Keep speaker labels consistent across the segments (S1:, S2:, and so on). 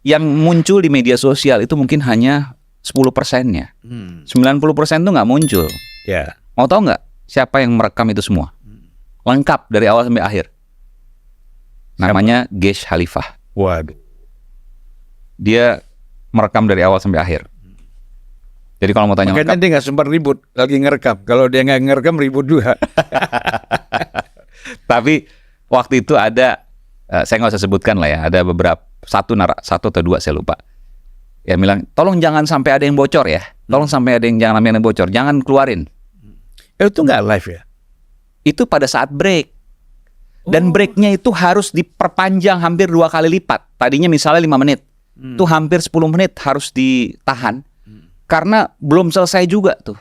S1: Yang muncul di media sosial itu mungkin hanya 10%-nya. 90% tuh nggak muncul.
S2: Ya.
S1: Mau tahu nggak siapa yang merekam itu semua? Lengkap dari awal sampai akhir. Namanya Gesh Khalifah.
S2: Waduh.
S1: Dia merekam dari awal sampai akhir. Jadi kalau mau tanya
S2: Makanya dia nggak sempat ribut lagi ngerekam. Kalau dia nggak ngerekam ribut juga.
S1: Tapi waktu itu ada, saya nggak usah sebutkan lah ya, ada beberapa satu atau dua saya lupa. Ya bilang, tolong jangan sampai ada yang bocor ya, tolong sampai ada yang jangan yang bocor, jangan keluarin.
S2: Itu nggak live ya?
S1: Itu pada saat break. Dan breaknya itu harus diperpanjang hampir 2 kali lipat. Tadinya misalnya 5 menit, itu hampir 10 menit harus ditahan. Karena belum selesai juga tuh.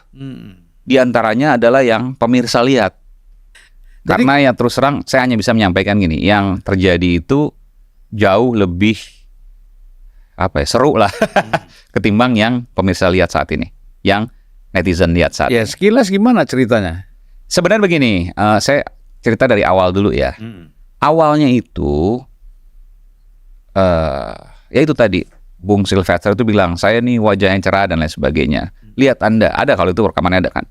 S1: Di antaranya adalah yang pemirsa lihat. Karena ya terus terang saya hanya bisa menyampaikan gini, yang terjadi itu jauh lebih seru lah ketimbang yang pemirsa lihat saat ini, yang netizen lihat saat ini.
S2: Ya sekilas gimana ceritanya?
S1: Sebenarnya begini, saya cerita dari awal dulu ya. Awalnya itu, ya itu tadi, Bung Sylvester itu bilang, saya nih wajah yang cerah dan lain sebagainya. Lihat Anda, ada kalau itu rekamannya ada kan,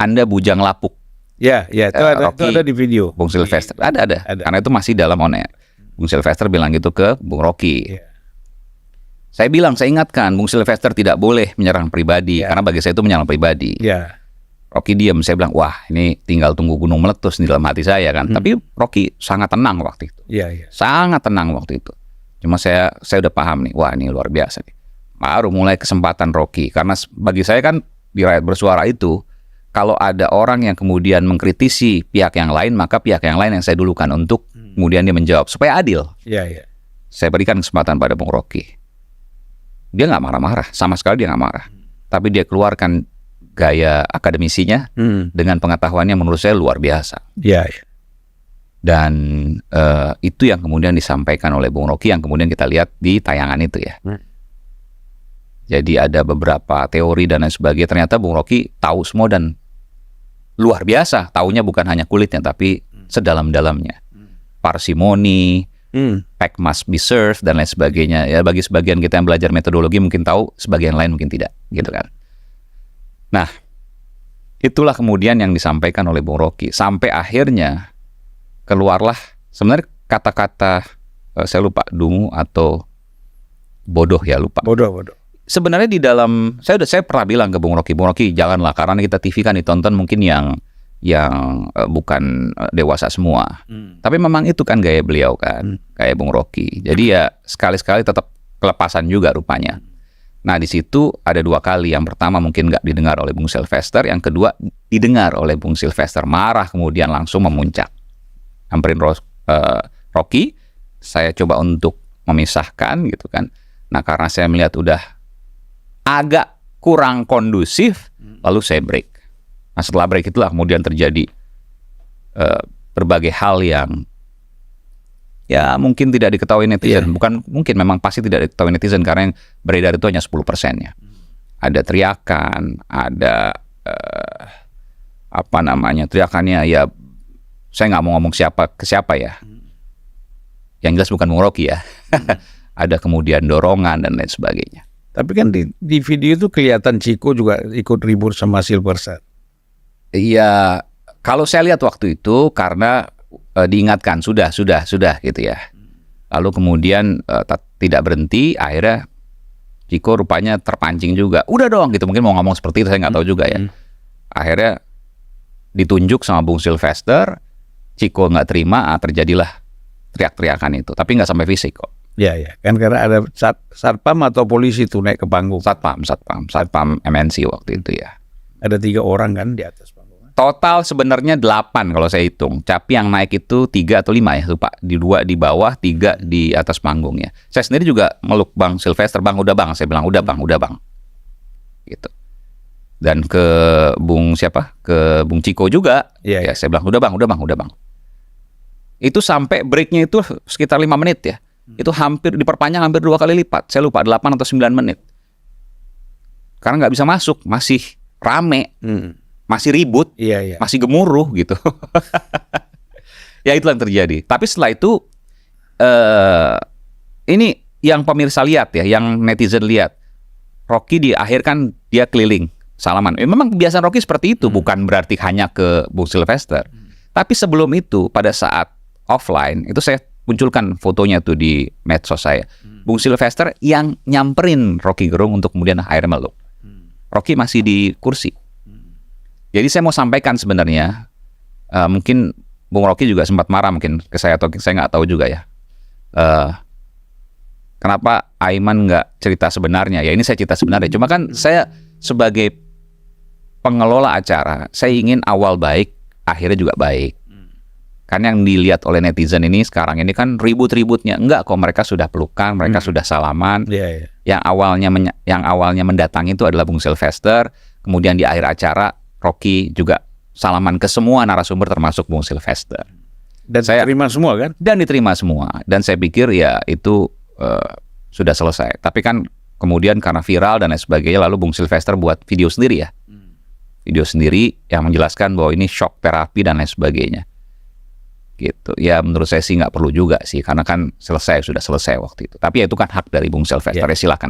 S1: Anda bujang lapuk.
S2: Ya, itu ada di video.
S1: Bung Sylvester, ada. Karena itu masih dalam on air. Bung Sylvester bilang gitu ke Bung Rocky. Saya bilang, saya ingatkan, Bung Sylvester tidak boleh menyerang pribadi, karena bagi saya itu menyerang pribadi. Rocky diam, saya bilang, wah ini tinggal tunggu gunung meletus di dalam hati saya kan. Tapi Rocky sangat tenang waktu itu. Sangat tenang waktu itu. Cuma saya udah paham nih, wah ini luar biasa nih. Baru mulai kesempatan Rocky, karena bagi saya kan di Rakyat Bersuara itu, kalau ada orang yang kemudian mengkritisi pihak yang lain, maka pihak yang lain yang saya dulukan untuk kemudian dia menjawab supaya adil. Saya berikan kesempatan pada Bung Rocky. Dia nggak marah-marah, sama sekali dia nggak marah. Tapi dia keluarkan gaya akademisinya dengan pengetahuannya menurut saya luar biasa. Dan itu yang kemudian disampaikan oleh Bung Rocky yang kemudian kita lihat di tayangan itu ya. Jadi ada beberapa teori dan lain sebagainya. Ternyata Bung Rocky tahu semua dan luar biasa. Taunya bukan hanya kulitnya tapi sedalam-dalamnya. Parsimoni, fact must be served dan lain sebagainya. Ya bagi sebagian kita yang belajar metodologi mungkin tahu, sebagian lain mungkin tidak, gitu kan. Nah, itulah kemudian yang disampaikan oleh Bung Rocky. Sampai akhirnya keluarlah sebenarnya kata-kata saya lupa dungu atau bodoh ya, lupa.
S2: Bodoh.
S1: Sebenarnya di dalam saya pernah bilang ke Bung Rocky janganlah, karena kita TV kan ditonton mungkin yang bukan dewasa semua. Tapi memang itu kan gaya beliau kan, kayak Bung Rocky. Jadi ya sekali-sekali tetap kelepasan juga rupanya. Nah di situ ada 2 kali. Yang pertama mungkin nggak didengar oleh Bung Sylvester, yang kedua didengar oleh Bung Sylvester, marah kemudian langsung memuncak. Hamperin Rocky, saya coba untuk memisahkan gitu kan. Nah karena saya melihat udah agak kurang kondusif, lalu saya break. Nah setelah break itulah kemudian terjadi berbagai hal yang ya mungkin tidak diketahui netizen. Bukan mungkin, memang pasti tidak diketahui netizen, karena yang beredar itu hanya 10%-nya. Ada teriakan, ada teriakannya ya, saya nggak mau ngomong siapa ke siapa ya. Yang jelas bukan Bung Rocky ya. Ada kemudian dorongan dan lain sebagainya.
S2: Tapi kan di video itu kelihatan Chico juga ikut ribut sama Sylvester.
S1: Iya, kalau saya lihat waktu itu karena diingatkan sudah gitu ya. Lalu kemudian tidak berhenti, akhirnya Chico rupanya terpancing juga. Udah dong gitu, mungkin mau ngomong seperti itu, saya nggak tahu juga ya. Akhirnya ditunjuk sama Bung Sylvester, Chico nggak terima, terjadilah teriak-teriakan itu. Tapi nggak sampai fisik kok.
S2: Ya, kan karena ada satpam atau polisi tuh naik ke panggung.
S1: Satpam MNC waktu itu ya.
S2: Ada 3 orang kan di atas panggung.
S1: Total sebenarnya 8 kalau saya hitung. Tapi yang naik itu 3 atau 5 ya, lupa. 2 di bawah, 3 di atas panggungnya. Saya sendiri juga meluk Bang Sylvester, Bang udah Bang. Saya bilang udah Bang. Gitu. Dan ke Bung siapa? Ke Bung Chico juga. Ya, saya bilang udah Bang. Itu sampai breaknya itu sekitar 5 menit ya. Itu hampir diperpanjang hampir 2 kali lipat. Saya lupa 8 atau 9 menit. Karena nggak bisa masuk, masih rame, masih ribut, masih gemuruh gitu. Ya itulah yang terjadi. Tapi setelah itu ini yang pemirsa lihat ya, yang netizen lihat, Rocky di akhir kan dia keliling salaman. Memang kebiasaan Rocky seperti itu, bukan berarti hanya ke Bung Sylvester. Tapi sebelum itu, pada saat offline, itu saya munculkan fotonya tuh di medsos saya. Bung Sylvester yang nyamperin Rocky Gerung untuk kemudian akhirnya meluk. Rocky masih di kursi. Jadi saya mau sampaikan sebenarnya, mungkin Bung Rocky juga sempat marah mungkin ke saya, atau saya nggak tahu juga ya. Kenapa Aiman nggak cerita sebenarnya? Ya ini saya cerita sebenarnya. Cuma kan saya sebagai pengelola acara, saya ingin awal baik, akhirnya juga baik. Kan yang dilihat oleh netizen ini sekarang ini kan ribut-ributnya. Enggak kok, mereka sudah pelukan, mereka sudah salaman. Yang awalnya mendatangi itu adalah Bung Sylvester. Kemudian di akhir acara Rocky juga salaman ke semua narasumber termasuk Bung Sylvester.
S2: Dan saya terima semua kan?
S1: Dan diterima semua. Dan saya pikir ya itu sudah selesai. Tapi kan kemudian karena viral dan lain sebagainya, lalu Bung Sylvester buat video sendiri ya. Video sendiri yang menjelaskan bahwa ini shock terapi dan lain sebagainya. Gitu. Ya menurut saya sih nggak perlu juga sih, karena kan sudah selesai waktu itu. Tapi ya itu kan hak dari Bung Sylvester, ya silakan aja.